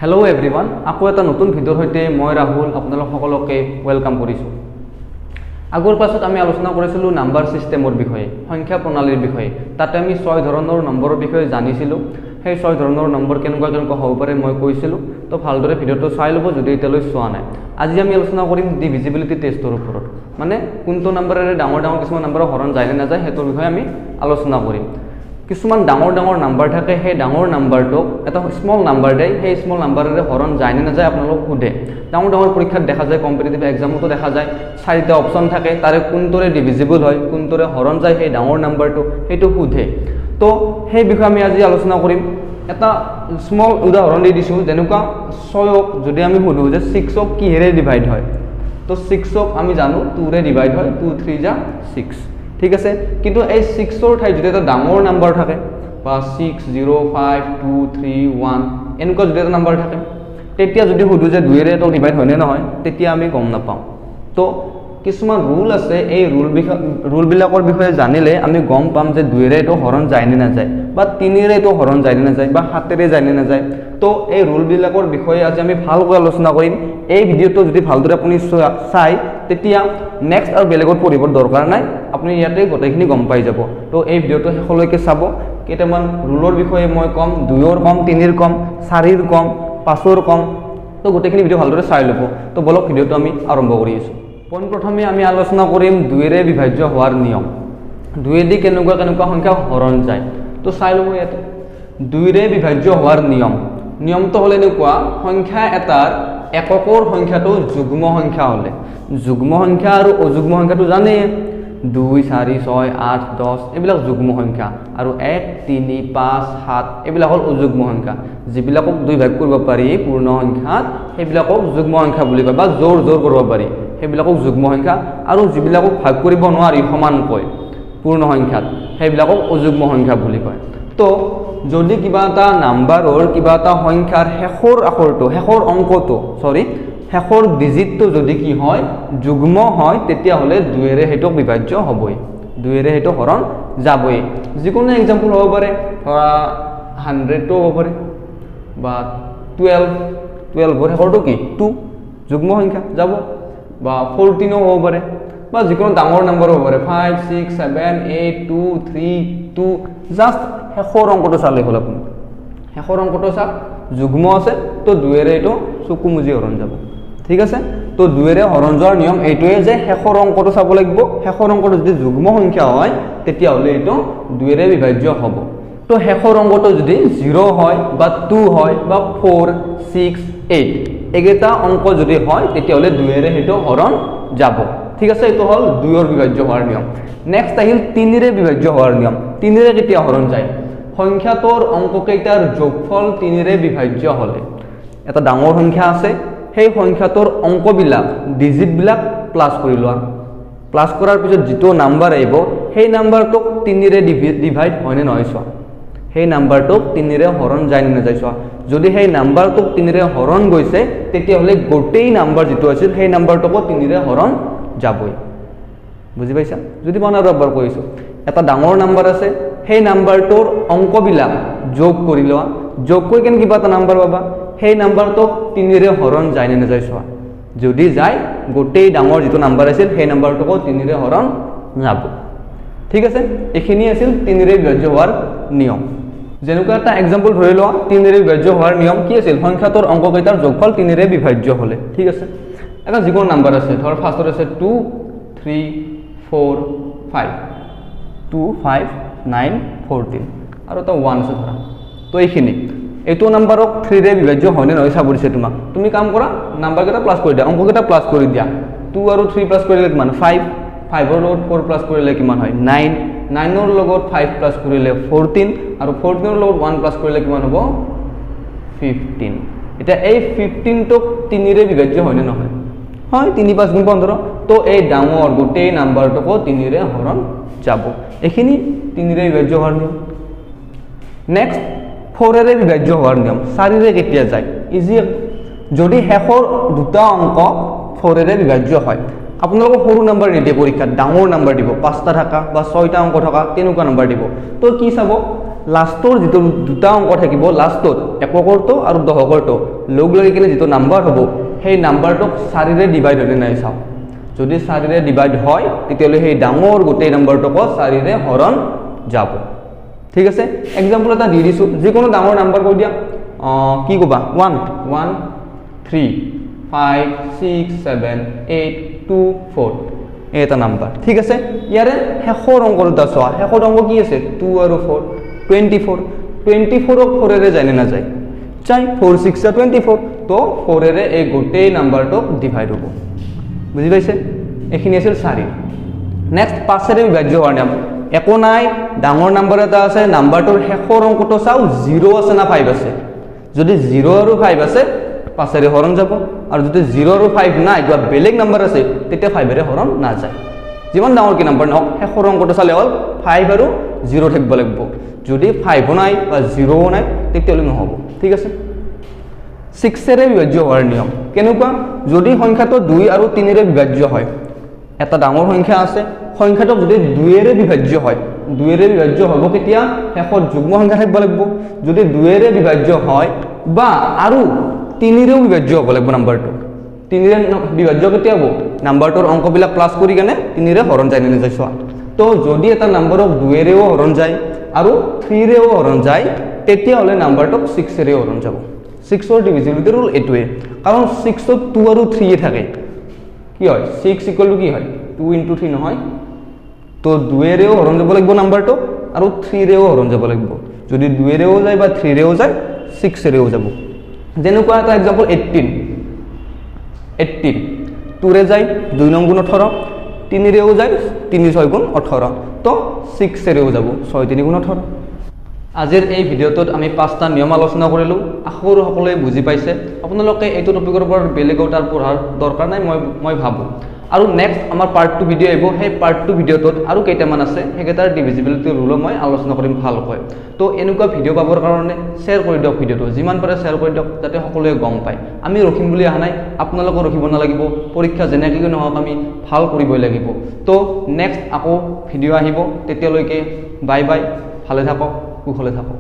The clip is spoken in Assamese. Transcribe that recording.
हेलो एवरीवन आको এটা নতুন ভিডিওৰ হৈতে মই ৰাহুল আপোনালোক সকলোকে ওয়েলকাম কৰিছো। আগৰ ক্লাছত আমি আলোচনা কৰিছিলো নাম্বাৰ সিস্টেমৰ বিষয়ে, সংখ্যা প্ৰণালীৰ বিষয়ে। তাতে আমি 6 ধৰণৰ নম্বৰৰ বিষয়ে জানিছিলো। সেই 6 ধৰণৰ নম্বৰ কেনেকুৱা হ'ব পাৰে মই কৈছিলো। তো ভালদৰে ভিডিওটো চাই লব যদি এতিয়ালৈ চোৱা নাই। আজি আমি আলোচনা কৰিম ডিভিজিবিলিটি টেষ্টৰ ওপৰত। মানে কোনটো নম্বৰেৰে ডাঙৰ কিছুমান নম্বৰ হৰণ যায় নে নাযায় হেতৰ বিষয়ে আমি আলোচনা কৰিম। কিছুমান ডাঙৰ নাম্বাৰ থাকে, সেই ডাঙৰ নাম্বাৰটোক এটা স্মল নাম্বাৰ দেই, সেই স্মল নাম্বাৰেৰে হৰণ যায় নে নাযায় আপোনালোক সোধে। ডাঙৰ পৰীক্ষাত দেখা যায়, কম্পিটিটিভ এক্সামতো দেখা যায়, 4টা অপচন থাকে, তাৰে কোনটোৰে ডিভিজিবল হয়, কোনটোৰে হৰণ যায় সেই ডাঙৰ নাম্বাৰটো, সেইটো সোধে। তো সেই বিষয়ে আমি আজি আলোচনা কৰিম। এটা স্মল উদাহৰণ দি দিছোঁ, যেনেকুৱা 6ক যদি আমি সোধোঁ যে 6ক কিহেৰে ডিভাইড হয়, তো 6ক আমি জানো 2ৰে ডিভাইড হয়, 2 3 যা 6, ঠিক আছে। কিন্তু এই 6ৰ ঠাইত যদি এটা ডাঙৰ নাম্বাৰ থাকে বা 6 0 5 2 3 1 এনেকুৱা যদি এটা নাম্বাৰ থাকে, তেতিয়া যদি সোধোঁ যে 2ৰে তো ডিভাইড হয়নে নহয়, তেতিয়া আমি গম নাপাওঁ। তো কিছুমান ৰুল আছে, এই ৰুলবিলাকৰ বিষয়ে জানিলে আমি গম পাম যে 2ৰে তো হৰণ যায় নে নাযায়, বা 3ৰে তো হৰণ যায় নে নাযায়, বা 7ৰে যায় নে নাযায়। তো এই ৰুলবিলাকৰ বিষয়ে আজি আমি ভালকৈ আলোচনা কৰিম। এই ভিডিঅ'টো যদি ভালদৰে আপুনি চাই তেতিয়া নেক্সট আৰু বেলেগত পঢ়িবৰ দৰকাৰ নাই, আপুনি ইয়াতে গোটেইখিনি গম পাই যাব। তো এই ভিডিঅ'টো শেষলৈকে চাব। কেইটামান ৰুলৰ বিষয়ে মই ক'ম, 2ৰ ক'ম, 3ৰ ক'ম, 4ৰ ক'ম, 5ৰ ক'ম। তো গোটেইখিনি ভিডিঅ' ভালদৰে চাই ল'ব। তো বলক ভিডিঅ'টো আমি আৰম্ভ কৰি আছোঁ। পোনপ্ৰথমে আমি আলোচনা কৰিম 2ৰে বিভাজ্য হোৱাৰ নিয়ম। 2ৰেদি কেনেকুৱা সংখ্যা হৰণ যায়। তো চাই ল'ব ইয়াতে 2ৰে বিভাজ্য হোৱাৰ নিয়মটো হ'ল এনেকুৱা, সংখ্যা এটাৰ এককৰ সংখ্যাটো যুগ্ম সংখ্যা হ'লে, যুগ্ম সংখ্যা আৰু অযুগ্ম সংখ্যাটো জানেই, 2 4 6 8 10 এইবিলাক যুগ্ম সংখ্যা, আৰু 1 3 5 7 এইবিলাক হ'ল অযুগ্ম সংখ্যা। যিবিলাকক 2 ভাগ কৰিব পাৰি পূৰ্ণ সংখ্যাত সেইবিলাকক যুগ্ম সংখ্যা বুলি কয়, বা জোৰ কৰিব পাৰি সেইবিলাকক যুগ্ম সংখ্যা, আৰু যিবিলাকক ভাগ কৰিব নোৱাৰি সমানকৈ পূৰ্ণ সংখ্যাত সেইবিলাকক অযুগ্ম সংখ্যা বুলি কয়। তো যদি কিবা এটা নাম্বাৰৰ কিবা এটা সংখ্যাৰ শেষৰ ডিজিটটো যদি কি হয়, যুগ্ম হয়, তেতিয়াহ'লে 2ৰে সেইটোক বিভাজ্য হ'বই, 2ৰে সেইটো হৰণ যাবই। যিকোনো এক্সাম্পল হ'ব পাৰে, ধৰা 100টো হ'ব পাৰে, বা 12ৰ শেষৰটো কি 2 যুগ্ম সংখ্যা যাব, বা 14ও হ'ব পাৰে, বা যিকোনো ডাঙৰ নম্বৰ হ'ব পাৰে, 5 6 7 8 2 3 2। জাষ্ট শেষৰ অংকটো চালে হ'ল। আপুনি শেষৰ অংকটো চাওক, যুগ্ম আছে, তো 2ৰে এইটো চকু মুজি হৰণ যাব, ঠিক আছে। তো 2ৰে হৰণ যোৱাৰ নিয়ম এইটোৱে যে শেষৰ অংকটো চাব লাগিব। শেষৰ অংকটো যদি যুগ্ম সংখ্যা হয় তেতিয়াহ'লে এইটো 2ৰে বিভাজ্য হ'ব। তো শেষৰ অংকটো যদি 0 হয়, বা 2 হয়, বা 4 6 8 এইকেইটা অংক যদি হয় তেতিয়াহ'লে 2ৰে সেইটো হৰণ যাব, ঠিক আছে। এইটো হ'ল 2ৰ বিভাজ্য হোৱাৰ নিয়ম। নেক্সট আহিল 3ৰে বিভাজ্য হোৱাৰ নিয়ম। 3ৰে কেতিয়া হৰণ যায়? সংখ্যাটোৰ অংককেইটাৰ যোগফল 3ৰে বিভাজ্য হ'লে। এটা ডাঙৰ সংখ্যা আছে, সেই সংখ্যাটোৰ অংকবিলাক ডিজিটবিলাক প্লাছ কৰি লোৱা, প্লাছ কৰাৰ পিছত যিটো নাম্বাৰ আহিব সেই নাম্বাৰটোক 3ৰে ডিভাইড হয়নে নহয় চোৱা, সেই নাম্বাৰটোক 3ৰে হৰণ যায় নে নাযায় চোৱা। যদি সেই নাম্বাৰটোক 3ৰে হৰণ গৈছে তেতিয়াহ'লে গোটেই নাম্বাৰ যিটো আছিল সেই নাম্বাৰটোকো 3ৰে হৰণ যাবই। বুজি পাইছা? যদি মই আৰু এবাৰ কৈছোঁ, এটা ডাঙৰ নাম্বাৰ আছে, সেই নাম্বাৰটোৰ অংকবিলাক যোগ কৰি লোৱা, যোগ কৰি কেনে কিবা এটা নাম্বাৰ পাবা, সেই নাম্বাৰটোক 3ৰে হৰণ যায় নে নাযায় চোৱা। যদি যায়, গোটেই ডাঙৰ যিটো নাম্বাৰ আছিল সেই নাম্বাৰটোকো 3ৰে হৰণ যাব, ঠিক আছে। এইখিনি আছিল 3ৰে বিভাজ্য হোৱাৰ নিয়ম। যেনেকুৱা এটা এক্সাম্পল ধৰি লোৱা, 3ৰে বিভাজ্য হোৱাৰ নিয়ম কি আছিল? সংখ্যাটোৰ অংককেইটাৰ যোগফল 3ৰে বিভাজ্য হ'লে, ঠিক আছে। এটা যিকোনো নাম্বাৰ আছে, ধৰ ফাৰ্ষ্টত আছে 2 3 4 5 2 5 9 14 আৰু এটা 1 আছে ধৰা। তো এইটো নাম্বাৰক 3ৰে বিভাজ্য হয়নে নহয় চাব দিছে তোমাক। তুমি কাম কৰা, নাম্বাৰকেইটা প্লাছ কৰি দিয়া, অংককেইটা প্লাছ কৰি দিয়া। 2 আৰু 3 প্লাছ কৰিলে কিমান? 5 5ৰ লগত 4 প্লাছ কৰিলে কিমান হয়? 9 9ৰ লগত 5 প্লাছ কৰিলে 14, আৰু 14ৰ লগত 1 প্লাছ কৰিলে কিমান হ'ব? 15। এতিয়া এই 15টোক 3ৰে বিভাজ্য হয়নে নহয়? হয়, 3 5 গুণ 15। তো এই ডাঙৰ গোটেই নাম্বাৰটোকো 3ৰে হৰণ যাব। এইখিনি 3ৰে বিভাজ্য হোৱাৰ নিয়ম। নেক্সট 4ৰে বিভাজ্য হোৱাৰ নিয়ম। 4ৰে কেতিয়া যায়? ইজি। যদি শেষৰ দুটা অংক 4ৰে বিভাজ্য হয়, আপোনালোকক সৰু নাম্বাৰ নিদিয়ে পৰীক্ষাত, ডাঙৰ নাম্বাৰ দিব, 5টা থকা বা 6টা অংক থকা তেনেকুৱা নাম্বাৰ দিব। তো কি চাব, লাষ্টৰ যিটো দুটা অংক থাকিব লাষ্টত এককৰটো আৰু দশকৰটো লগ লাগি কিনে যিটো নাম্বাৰ হ'ব সেই নাম্বাৰটোক 4 ৰে ডিভাইড হ'লে নাই চাও যদি 4 ৰে ডিভাইড হয় তেতিয়ালে সেই ডাঙৰ গোটেই নাম্বাৰটোক 4 ৰে হৰণ যাব ঠিক আছে एग्जांपल এটা দি দিছো যিকোনো ডাঙৰ নাম্বাৰ কৈ দিয়া কি কবা 1 1 3 5 6 7 8 2 4 এটা নাম্বাৰ ঠিক আছে ইয়াৰে শেষৰ অংকটো চোৱা শেষৰ অংক কি আছে 2 আৰু 4 24 24 ক 4 ৰে জানে না যায় চাই 4 6 24 তো 4 ৰে এই গোটেই নাম্বাৰটোক ডিভাইড হ'ব বুজি পাইছে এখিনি আছিল 4 নেক্সট 5 ৰে বিভাজ্য হোৱাৰ নিয়ম একো নাই ডাঙৰ নাম্বাৰ এটা আছে নাম্বাৰটোৰ শেষৰ অংকটো চাও 0 আছে না 5 আছে যদি 0 আৰু 5 আছে 5 ৰে হৰণ যাব আৰু যদি 0 আৰু 5 নাই কিবা বেলেগ নাম্বাৰ আছে তেতিয়া 5 ৰে হৰণ না যায় যিমান ডাঙৰ কি নাম্বাৰ নহওক শেষৰ অংকটো চালে হ'ল 5 আৰু 0 থাকিব লাগিব যদি 5 নাই বা 0 নাই তেতিয়ালে নহব ঠিক আছে 6 ৰে বিভাজ্য হোৱাৰ নিয়ম কেনেকুৱা যদি সংখ্যাটো 2 আৰু 3 ৰে বিভাজ্য হয় এটা ডাঙৰ সংখ্যা আছে সংখ্যাটো যদি 2 ৰে বিভাজ্য হয় 2 ৰে বিভাজ্য হ'ব কেতিয়া শেষৰ যুগ্ম সংখ্যা থাকিব লাগিব যদি 2 ৰে বিভাজ্য হয় বা আৰু 3 ৰেও বিভাজ্য হ'ব লাগিব নাম্বাৰটো 3 ৰে বিভাজ্য কেতিয়া হ'ব নাম্বাৰটোৰ অংকবিলাক প্লাস কৰি কেনে 3 ৰে হৰণ যায় নিলে চোৱা তো যদি এটা নাম্বাৰক 2 ৰেও হৰণ যায় আৰু 3 ৰেও হৰণ যায় তেতিয়া হলে নাম্বাৰটোক 6 ৰে হৰণ যাব 6 ৰ ডিভিজিবিলিটি ৰুল এটোৱে কাৰণ 6 ত 2 আৰু 3 থাকে কি হয় 6 কি হয় 2 * 3 নহয় তো 2 ৰেও হৰণ যাব লাগিব নাম্বাৰটো আৰু 3 ৰেও হৰণ যাব লাগিব যদি 2 ৰেও যায় বা 3 ৰেও যায় 6 ৰেও যাব যেনেকুৱা এটা एग्जांपल 18 2 ৰে যায় 2 নং গুণ 18 3 ৰেও যায় 3 6 গুণ 18 তো 6 ৰেও যাব 6 3 গুণ 18 আজিৰ এই ভিডিওটোত আমি পাঁচটা নিয়ম আলোচনা কৰিলো আশা কৰো সকলোৱে বুজি পাইছে আপোনালোকে এইটো টপিকৰ ওপৰত বেলেগও তাৰ পঢ়াৰ দৰকাৰ নাই মই ভাবো আৰু নেক্সট আমাৰ পাৰ্ট 2 ভিডিও আহিব সেই পাৰ্ট 2 ভিডিওটোত আৰু কেইটামান আছে হেগেটাৰ ডিভিজিবিলিটি ৰুল মই আলোচনা কৰিম ভালকৈ তো এনেকুৱা ভিডিও পাবৰ কাৰণে শেয়াৰ কৰি দিয়ক ভিডিওটো যিমান পাৰে শেয়াৰ কৰি দিয়ক যাতে সকলোৱে গম পায় আমি ৰখিম বুলি আহা নাই আপোনালোকক ৰখিব নালাগিব পৰীক্ষা যেনেকৈ নহওক আমি ভাল কৰিবই লাগিব তো নেক্সট আকৌ ভিডিও আহিব তেতিয়ালৈকে বাই বাই ভালে থাকক কুশলে থাকক